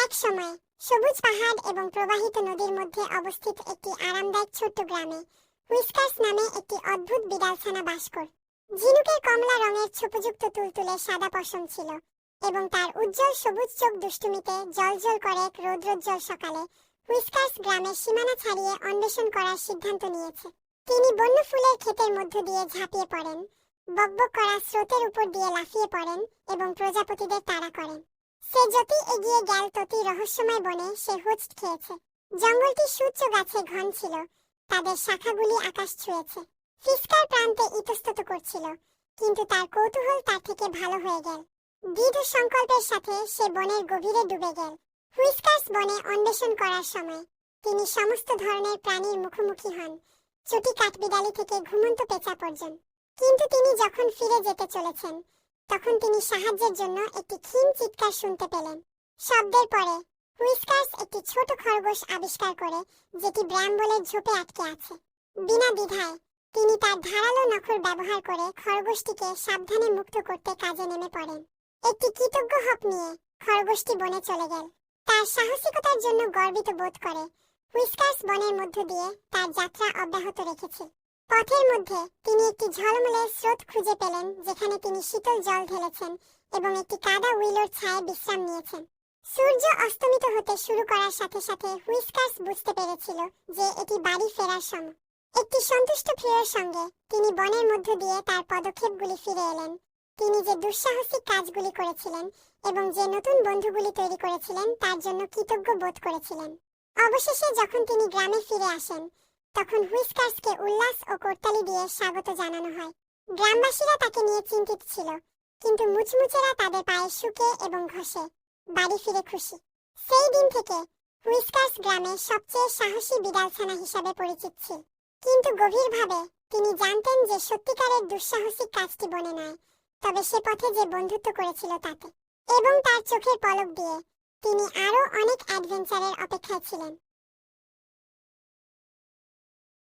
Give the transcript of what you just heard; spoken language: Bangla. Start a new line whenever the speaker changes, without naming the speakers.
এক সময় সবুজ পাহাড় এবং প্রবাহিত নদীর মধ্যে অবস্থিত একটি আরামদায়ক ছোট্ট গ্রামে হুইস্কার্স নামে একটি অদ্ভুত বিড়ালছানা বাস করত। ঝিনুকের কমলা রঙের ছোপযুক্ত তুলতুলে সাদা পশম ছিল এবং তার উজ্জ্বল সবুজ চোখ দুষ্টুমিতে জ্বলজ্বল করে। এক রৌদ্রোজ্জ্বল সকালে হুইস্কার্স গ্রামের সীমানা ছাড়িয়ে অন্বেষণ করার সিদ্ধান্ত নিয়েছে। তিনি বন্য ফুলের ক্ষেতের মধ্য দিয়ে ঝাঁপিয়ে পড়েন, বকবক করা স্রোতের উপর দিয়ে লাফিয়ে পড়েন এবং প্রজাপতিদের তাড়া করেন। সে যতই এগিয়ে গেল ততই রহস্যময় বনে সে হোঁচট খেয়েছে। জঙ্গলটি সুউচ্চ গাছে ঘন ছিল, তাদের শাখাগুলি আকাশ ছুঁয়েছে। ফিসকার প্রান্তে ইতস্তত করছিল, কিন্তু তার কৌতূহল তার থেকে ভালো হয়ে গেল। দৃঢ় সংকল্পের সাথে সে বনের গভীরে ডুবে গেল। হুইস্কার্স বনে অন্বেষণ করার সময় তিনি সমস্ত ধরনের প্রাণীর মুখোমুখি হন, চটি কাঠবিড়ালি থেকে ঘুমন্ত পেঁচা পর্যন্ত। কিন্তু তিনি যখন ফিরে যেতে চলেছেন, তখন তিনি সাহায্যের জন্য একটি ক্ষীণ চিৎকার শুনতে পেলেন। শব্দের পরে হুইস্কার্স একটি ছোট খরগোশ আবিষ্কার করে, যেটি ব্র্যাম্বলের ঝোপে আটকে আছে। বিনা দ্বিধায় তিনি তার ধারালো নখর ব্যবহার করে খরগোশটিকে সাবধানে মুক্ত করতে কাজে নেমে পড়েন। একটি কৃতজ্ঞ হপ নিয়ে খরগোশটি বনে চলে গেল। তার সাহসিকতার জন্য গর্বিত বোধ করে হুইস্কার্স বনের মধ্য দিয়ে তার যাত্রা অব্যাহত রেখেছে। পথের মধ্যে তিনি একটি ঝলমলে স্রোত খুঁজে পেলেন, যেখানে তিনি শীতল জল ঢেলেছেন এবং একটি কাদা উইলোর ছায়ায় বিশ্রাম নিয়েছেন। সূর্য অস্তমিত হতে শুরু করার সাথে সাথে হুইস্কার্স বুঝতে পেরেছিল যে এটি বাড়ি ফেরার সময়। একটি সন্তুষ্ট প্রিয়র সঙ্গে তিনি বনের মধ্য দিয়ে তার পদক্ষেপগুলি ফিরে এলেন। তিনি যে দুঃসাহসিক কাজগুলি করেছিলেন এবং যে নতুন বন্ধুগুলি তৈরি করেছিলেন তার জন্য কৃতজ্ঞ বোধ করেছিলেন। অবশেষে যখন তিনি গ্রামে ফিরে আসেন, তখন হুইস্কার্সকে উল্লাস ও করতালি দিয়ে স্বাগত জানানো হয়। গ্রামবাসীরা তাকে নিয়ে চিন্তিত ছিল, কিন্তু মুচমুচেরা তাদের পায়ে শুকে এবং ঘষে বাড়ি ফিরে খুশি। সেই দিন থেকে হুইস্কার্স গ্রামের সবচেয়ে সাহসী বিড়ালছানা হিসাবে পরিচিত ছিল। কিন্তু গভীরভাবে তিনি জানতেন যে সত্যিকারের দুঃসাহসিক কাজটি বনে নয়, তবে সে পথে যে বন্ধুত্ব করেছিল তাতে। এবং তার চোখের পলক দিয়ে তিনি আরও অনেক অ্যাডভেঞ্চারের অপেক্ষায় ছিলেন।